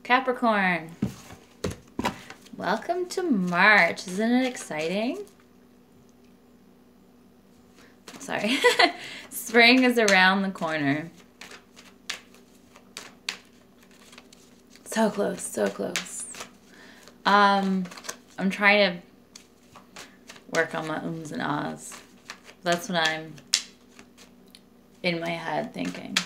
Capricorn, welcome to March. Isn't it exciting? Sorry. Spring is around the corner. So close, so close. I'm trying to work on my ums and ahs. That's what I'm in my head thinking.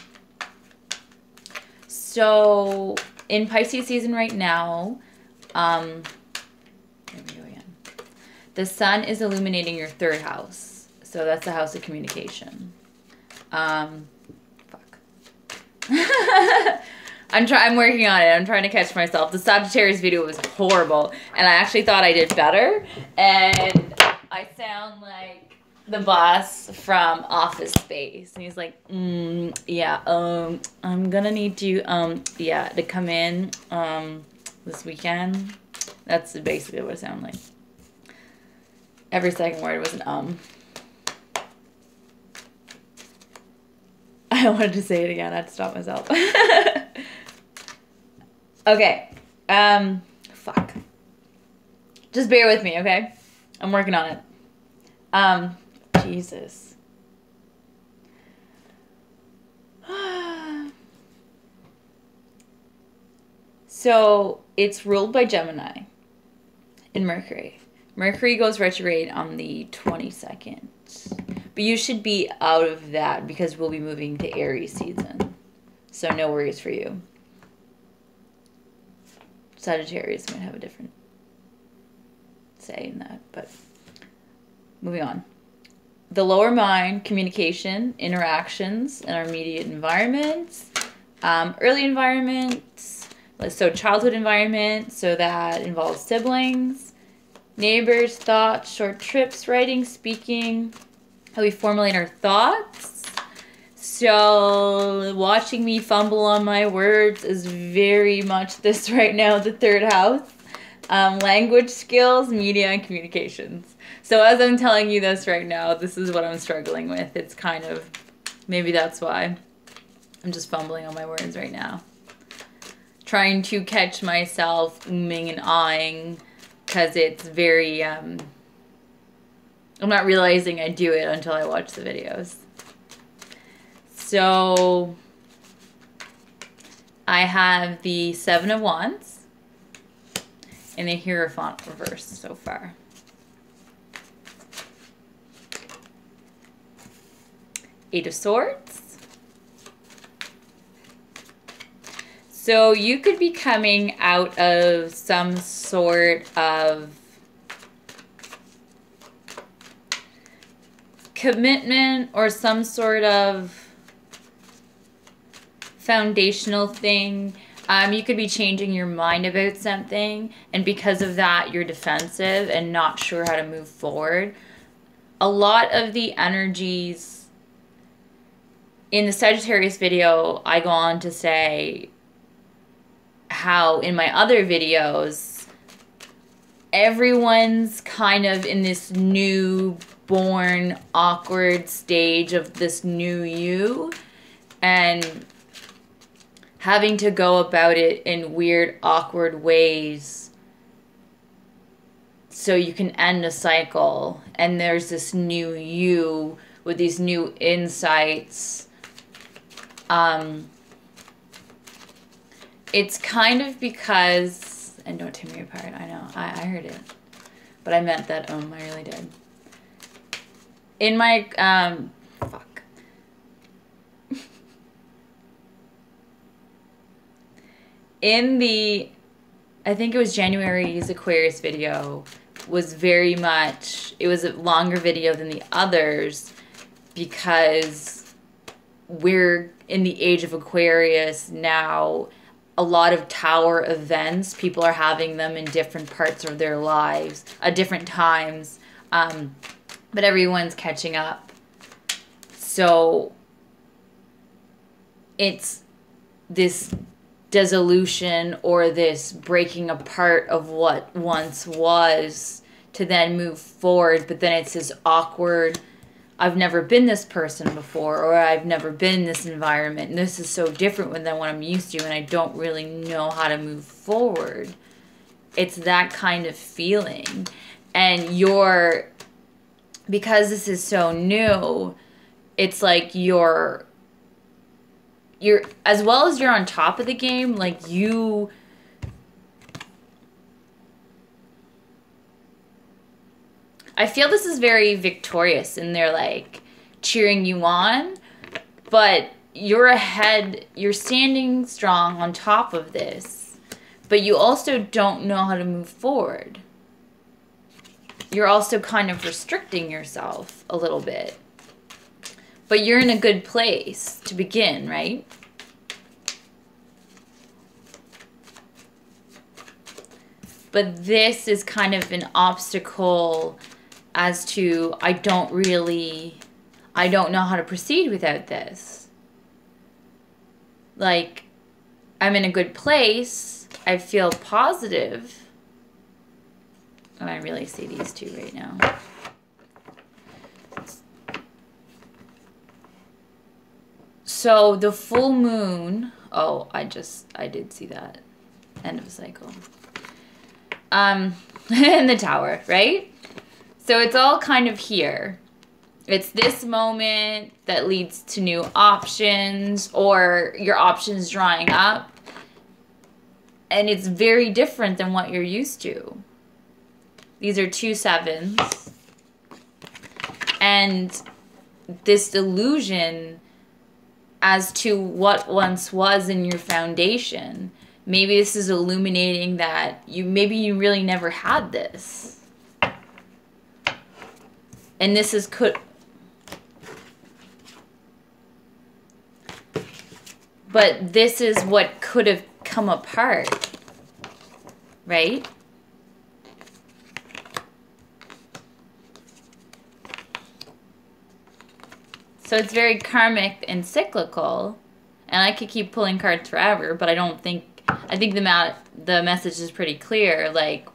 So in Pisces season right now, there we go again. The sun is illuminating your third house. So that's the house of communication. Fuck. I'm working on it. I'm trying to catch myself. The Sagittarius video was horrible, and I actually thought I did better. And I sound like the boss from Office Space, and he's like, yeah, I'm gonna need you, yeah, to come in, this weekend. That's basically what it sounded like. Every second word was an I wanted to say it again. I had to stop myself. Okay. Fuck. Just bear with me, okay? I'm working on it. Jesus. So, it's ruled by Gemini in Mercury. Mercury goes retrograde on the 22nd. But you should be out of that because we'll be moving to Aries season. So no worries for you. Sagittarius might have a different say in that, but moving on. The lower mind, communication, interactions in our immediate environments, early environments, so childhood environment, so that involves siblings, neighbors, thoughts, short trips, writing, speaking, how we formulate our thoughts. So watching me fumble on my words is very much this right now, the third house. Language skills, media, and communications. So as I'm telling you this right now, this is what I'm struggling with. It's kind of, maybe that's why I'm just fumbling on my words right now. Trying to catch myself umming and ahhing because it's very, I'm not realizing I do it until I watch the videos. So I have the Seven of Wands and the Hierophant reverse so far. Eight of Swords. So you could be coming out of some sort of commitment or some sort of foundational thing. You could be changing your mind about something, and because of that you're defensive and not sure how to move forward. A lot of the energies in the Sagittarius video, I go on to say how in my other videos everyone's kind of in this new born awkward stage of this new you, and having to go about it in weird, awkward ways so you can end a cycle. And there's this new you with these new insights. It's kind of because, and don't tear me apart, I know, I heard it. But I meant that, I really did. In my, fuck. In the, I think it was January's Aquarius video, was very much, it was a longer video than the others because we're in the age of Aquarius now. A lot of tower events, people are having them in different parts of their lives at different times, but everyone's catching up. So it's this dissolution or this breaking apart of what once was to then move forward, but then it's this awkward I've never been this person before, or I've never been in this environment, and this is so different than what I'm used to, and I don't really know how to move forward. It's that kind of feeling. And because this is so new, it's like you're as well as you're on top of the game, like I feel this is very victorious, and they're like cheering you on, but you're ahead, you're standing strong on top of this, but you also don't know how to move forward. You're also kind of restricting yourself a little bit. But you're in a good place to begin, right? But this is kind of an obstacle as to I don't know how to proceed without this. Like, I'm in a good place. I feel positive. And I really see these two right now. So the full moon, oh, I did see that. End of a cycle. In the tower, right? So it's all kind of here. It's this moment that leads to new options, or your options drying up. And it's very different than what you're used to. These are 2 sevens. And this illusion as to what once was in your foundation. Maybe this is illuminating that maybe you really never had this. And this is but this is what could have come apart, right? So it's very karmic and cyclical, and I could keep pulling cards forever, but I think the message is pretty clear. Like,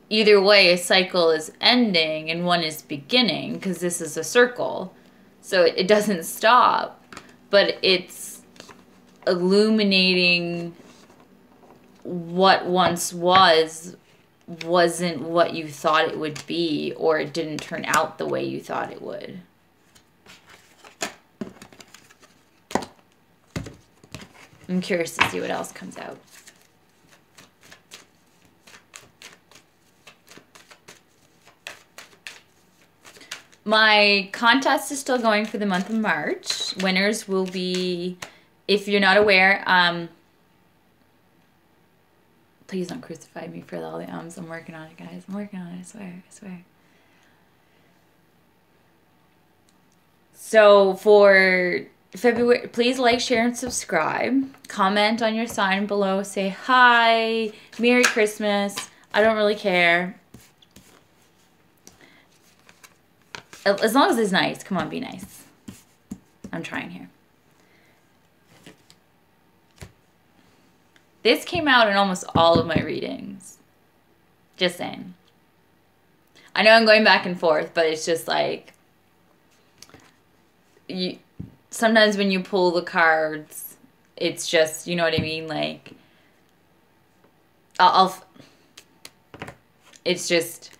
either way, a cycle is ending and one is beginning, because this is a circle. So it doesn't stop, but it's illuminating what once wasn't what you thought it would be, or it didn't turn out the way you thought it would. I'm curious to see what else comes out. My contest is still going for the month of March. Winners will be, if you're not aware, please don't crucify me for all the ums. I'm working on it, guys. I'm working on it, I swear, I swear. So for February, please like, share, and subscribe. Comment on your sign below. Say hi, Merry Christmas. I don't really care. As long as it's nice. Come on, be nice. I'm trying here. This came out in almost all of my readings. Just saying. I know I'm going back and forth, but it's just like, sometimes when you pull the cards, it's just, you know what I mean? Like, it's just,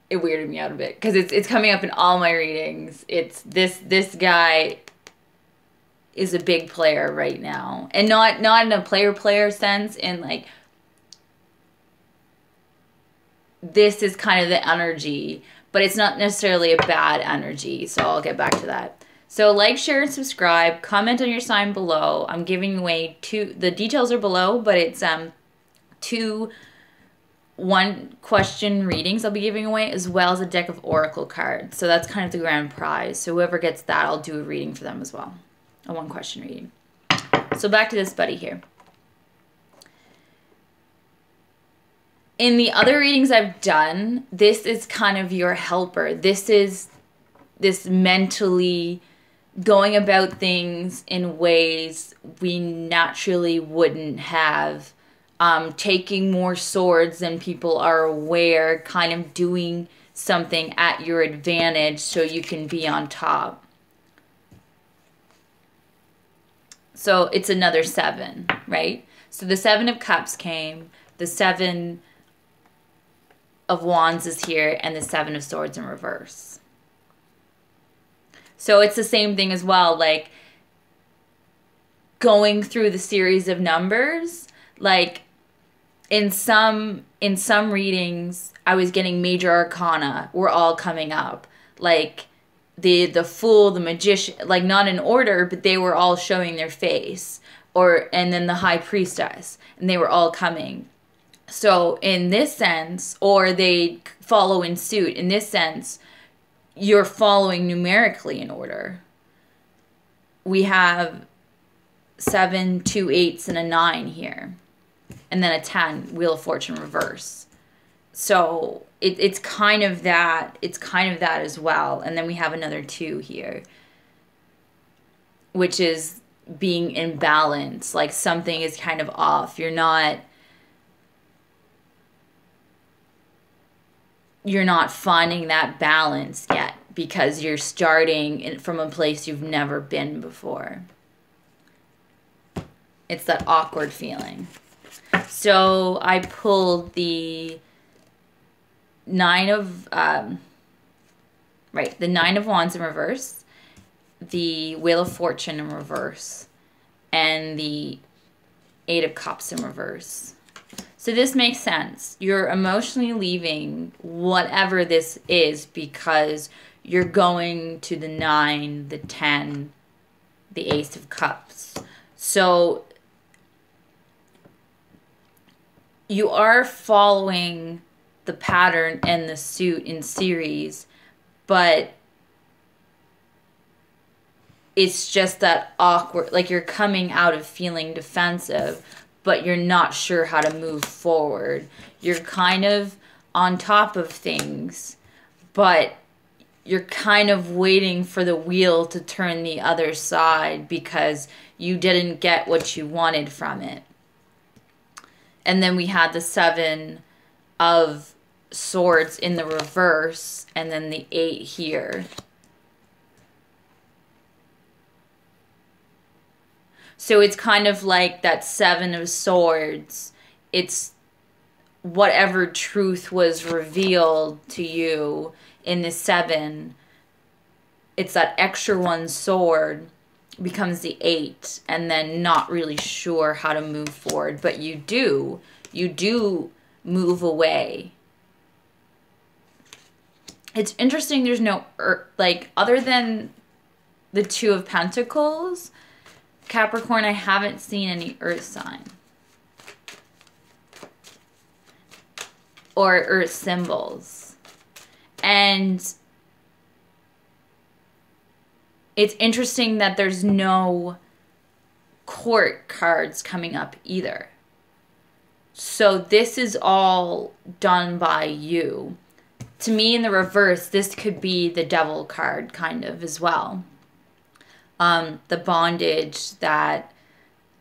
it weirded me out a bit, because it's coming up in all my readings. It's this guy is a big player right now, and not in a player sense, and like, this is kind of the energy, but it's not necessarily a bad energy, so I'll get back to that. So like, share, and subscribe. Comment on your sign below. I'm giving away the details are below, but it's 2 1-question readings I'll be giving away, as well as a deck of oracle cards. So that's kind of the grand prize. So whoever gets that, I'll do a reading for them as well. A 1-question reading. So back to this buddy here. In the other readings I've done, this is kind of your helper. This is this mentally going about things in ways we naturally wouldn't have. Taking more swords than people are aware, kind of doing something at your advantage so you can be on top. So it's another 7, right? So the 7 of Cups came, the 7 of Wands is here, and the 7 of Swords in reverse. So it's the same thing as well, like going through the series of numbers, like in some readings, I was getting major arcana were all coming up. Like the Fool, the Magician, like not in order, but they were all showing their face. And then the High Priestess, and they were all coming. So in this sense, or they follow in suit, in this sense, you're following numerically in order. We have 7, 2 8s, and a 9 here. And then a 10, Wheel of Fortune reverse. So it's kind of that. It's kind of that as well. And then we have another 2 here, which is being in balance. Like something is kind of off. You're not finding that balance yet because you're starting from a place you've never been before. It's that awkward feeling. So I pulled the 9 of, the 9 of Wands in reverse, the Wheel of Fortune in reverse, and the 8 of Cups in reverse. So this makes sense. You're emotionally leaving whatever this is because you're going to the 9, the 10, the Ace of Cups. So you are following the pattern and the suit in series, but it's just that awkward, like you're coming out of feeling defensive, but you're not sure how to move forward. You're kind of on top of things, but you're kind of waiting for the wheel to turn the other side because you didn't get what you wanted from it. And then we had the 7 of Swords in the reverse, and then the 8 here. So it's kind of like that 7 of Swords. It's whatever truth was revealed to you in the 7. It's that extra 1 sword becomes the 8, and then not really sure how to move forward. But you do move away. It's interesting there's no, like, other than the 2 of Pentacles, Capricorn, I haven't seen any earth sign or earth symbols. And it's interesting that there's no court cards coming up either. So this is all done by you. To me, in the reverse, this could be the Devil card kind of as well. The bondage that,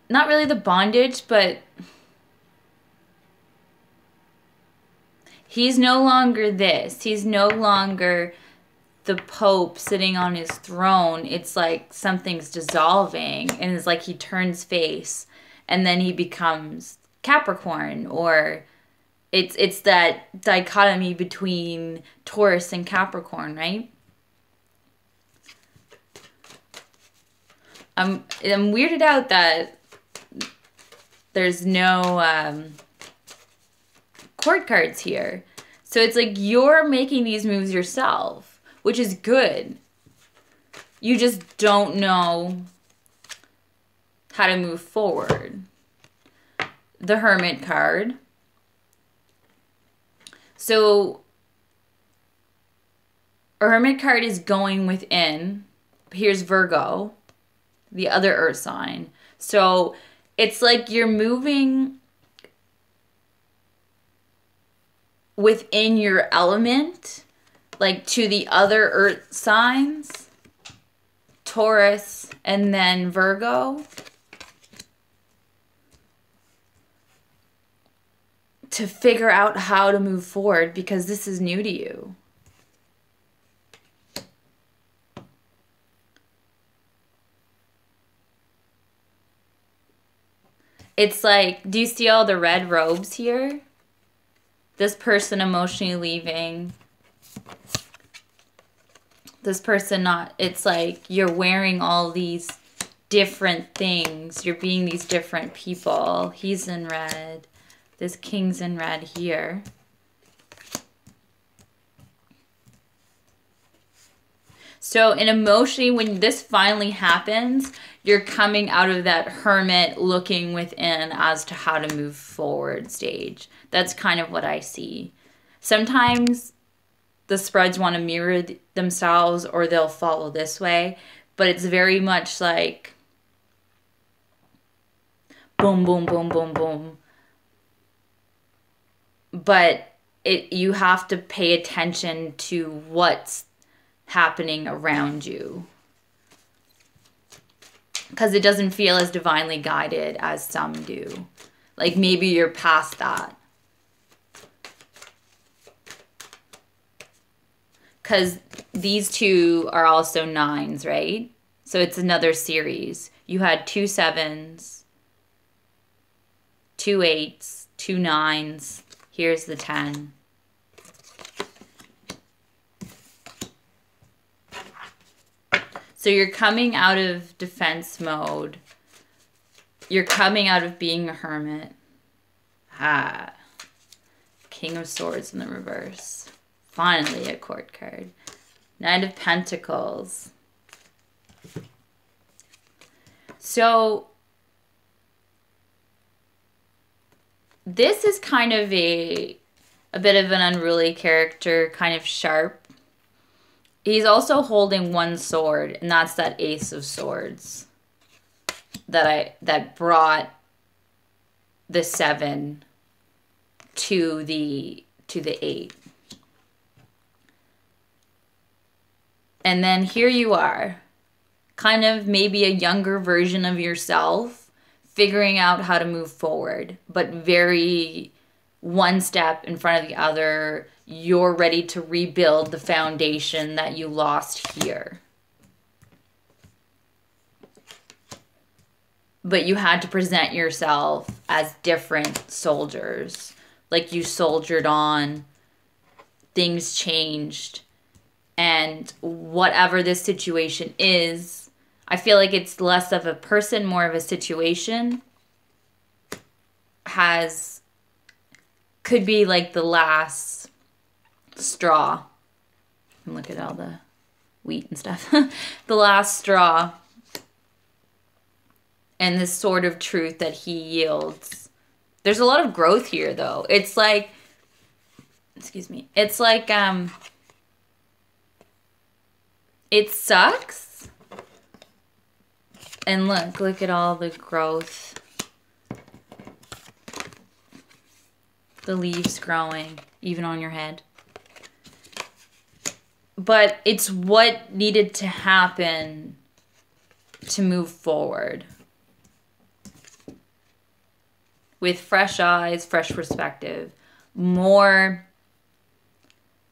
not really the bondage, but he's no longer this. He's no longer the Pope sitting on his throne. It's like something's dissolving, and it's like he turns face, and then he becomes Capricorn, or it's that dichotomy between Taurus and Capricorn, right? I'm weirded out that there's no court cards here. So it's like you're making these moves yourself, which is good. You just don't know how to move forward. The Hermit card. So a Hermit card is going within. Here's Virgo, the other earth sign. So it's like you're moving within your element, like to the other earth signs, Taurus and then Virgo, to figure out how to move forward because this is new to you. It's like, do you see all the red robes here? This person emotionally leaving. This person not, it's like you're wearing all these different things. You're being these different people. He's in red. This king's in red here. So in emotionally, when this finally happens, you're coming out of that hermit looking within as to how to move forward stage. That's kind of what I see. Sometimes the spreads want to mirror themselves or they'll follow this way, but it's very much like boom, boom, boom, boom, boom. But you have to pay attention to what's happening around you, because it doesn't feel as divinely guided as some do. Like maybe you're past that. Because these two are also 9s, right? So it's another series. You had 2 7s, 2 8s, 2 9s. Here's the 10. So you're coming out of defense mode. You're coming out of being a hermit. Ah. King of Swords in the reverse. Finally a court card. Knight of Pentacles. So this is kind of a bit of an unruly character, kind of sharp. He's also holding one sword, and that's that Ace of Swords that brought the 7 to the 8. And then here you are, kind of maybe a younger version of yourself, figuring out how to move forward, but very one step in front of the other. You're ready to rebuild the foundation that you lost here. But you had to present yourself as different soldiers. Like you soldiered on, things changed, and whatever this situation is, I feel like it's less of a person, more of a situation, could be like the last straw. And look at all the wheat and stuff. The last straw. And this sort of truth that he yields. There's a lot of growth here, though. It's like, excuse me. It's like, it sucks. And look at all the growth. The leaves growing, even on your head. But it's what needed to happen to move forward. With fresh eyes, fresh perspective.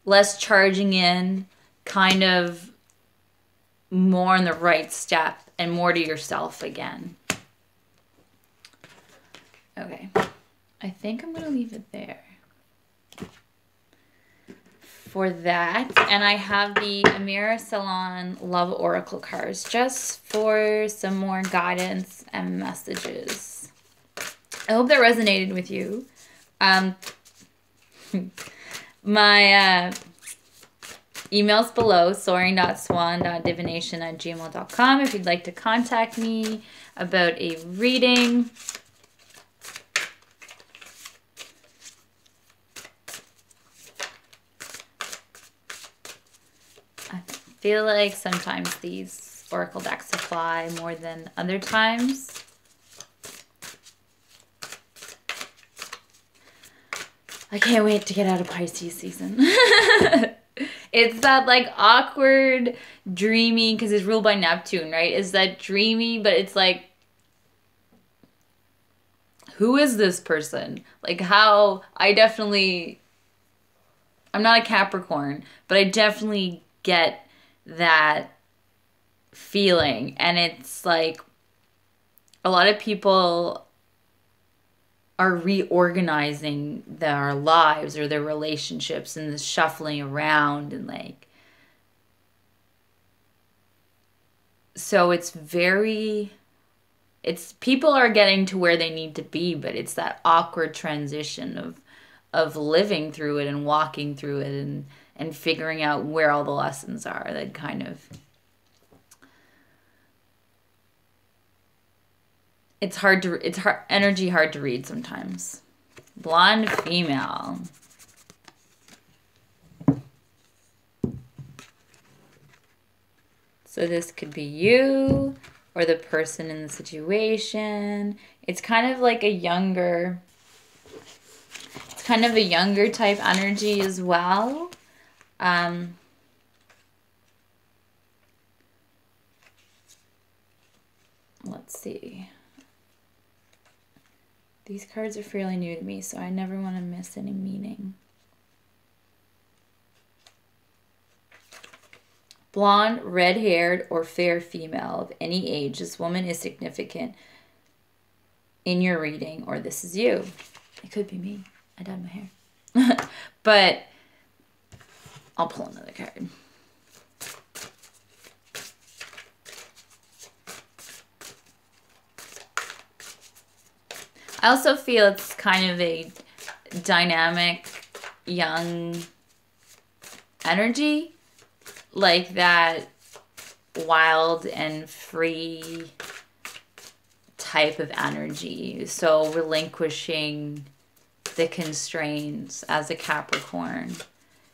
Less charging in, kind of more on the right step and more to yourself again. Okay. I think I'm going to leave it there for that. And I have the Amira Salon Love Oracle cards just for some more guidance and messages. I hope that resonated with you. My email's below, soaring.swan.divination@gmail.com if you'd like to contact me about a reading. I feel like sometimes these oracle decks apply more than other times. I can't wait to get out of Pisces season. It's that like awkward, dreamy, because it's ruled by Neptune, right? It's that dreamy, but it's like, who is this person? Like how, I'm not a Capricorn, but I definitely get that feeling. And it's like, a lot of people are reorganizing their lives or their relationships and this shuffling around and like, so it's people are getting to where they need to be, but it's that awkward transition of living through it and walking through it and figuring out where all the lessons are. That kind of, it's hard, energy hard to read sometimes. Blonde female. So this could be you or the person in the situation. It's kind of like a younger, it's kind of a younger type energy as well. Let's see. These cards are fairly new to me, so I never want to miss any meaning. Blonde, red-haired, or fair female of any age. This woman is significant in your reading, or this is you. It could be me. I dyed my hair. But I'll pull another card. I also feel it's kind of a dynamic, young energy. Like that wild and free type of energy. So relinquishing the constraints as a Capricorn.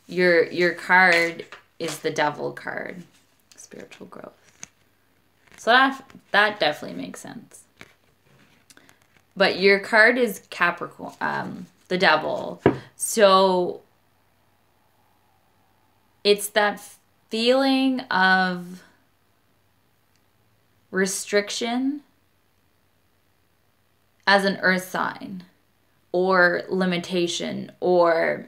Your card is the Devil card. Spiritual growth. So that definitely makes sense. But your card is Capricorn, the Devil. So it's that feeling of restriction as an earth sign, or limitation, or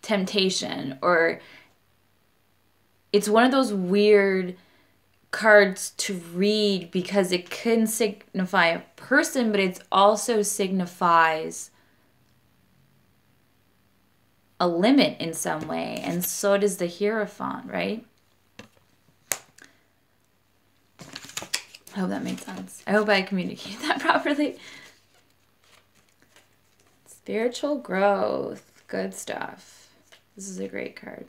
temptation, or it's one of those weird cards to read because it can signify a person, but it also signifies a limit in some way, and so does the Hierophant, right? I hope that made sense. I hope I communicated that properly. Spiritual growth. Good stuff. This is a great card.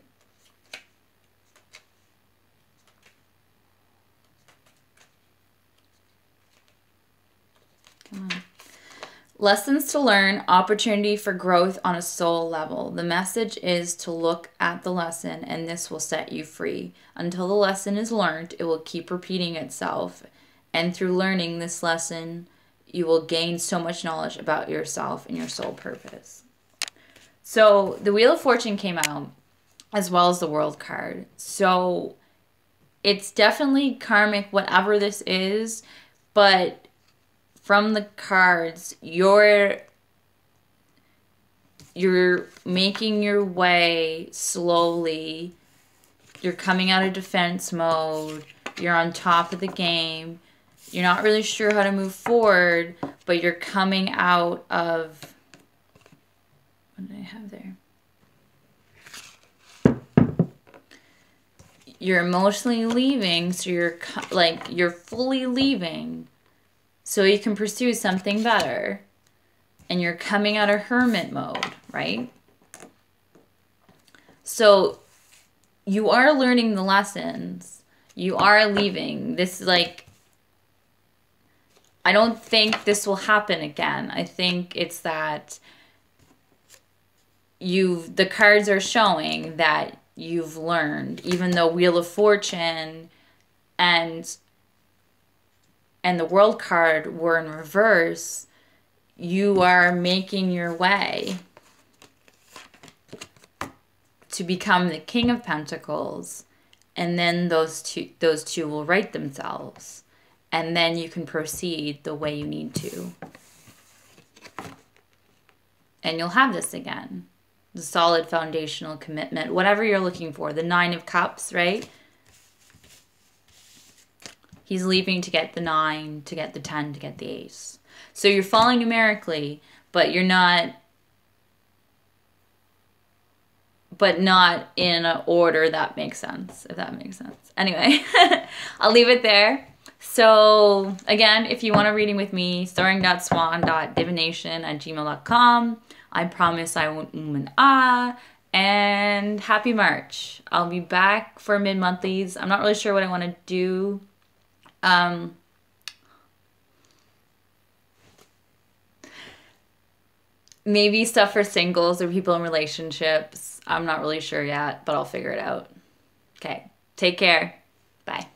Come on. Lessons to learn, opportunity for growth on a soul level. The message is to look at the lesson, and this will set you free. Until the lesson is learned, it will keep repeating itself. And through learning this lesson, you will gain so much knowledge about yourself and your soul purpose. So the Wheel of Fortune came out, as well as the World card. So it's definitely karmic, whatever this is, but from the cards, you're making your way slowly. You're coming out of defense mode. You're on top of the game. You're not really sure how to move forward, but you're coming out of... What did I have there? You're emotionally leaving, so you're fully leaving, so you can pursue something better. And you're coming out of hermit mode, right? So you are learning the lessons. You are leaving. This is like, I don't think this will happen again. I think it's that the cards are showing that you've learned, even though Wheel of Fortune and the World card were in reverse, you are making your way to become the King of Pentacles, and then those two will right themselves, and then you can proceed the way you need to. And you'll have this again. The solid foundational commitment, whatever you're looking for. The Nine of Cups, right? He's leaving to get the 9, to get the 10, to get the ace. So you're falling numerically, but you're not in an order that makes sense, if that makes sense. Anyway, I'll leave it there. So again, if you want a reading with me, soaring.swan.divination@gmail.com. I promise I won't and ah. And happy March. I'll be back for mid-monthlies. I'm not really sure what I want to do. Maybe stuff for singles or people in relationships. I'm not really sure yet, but I'll figure it out. Okay, take care. Bye.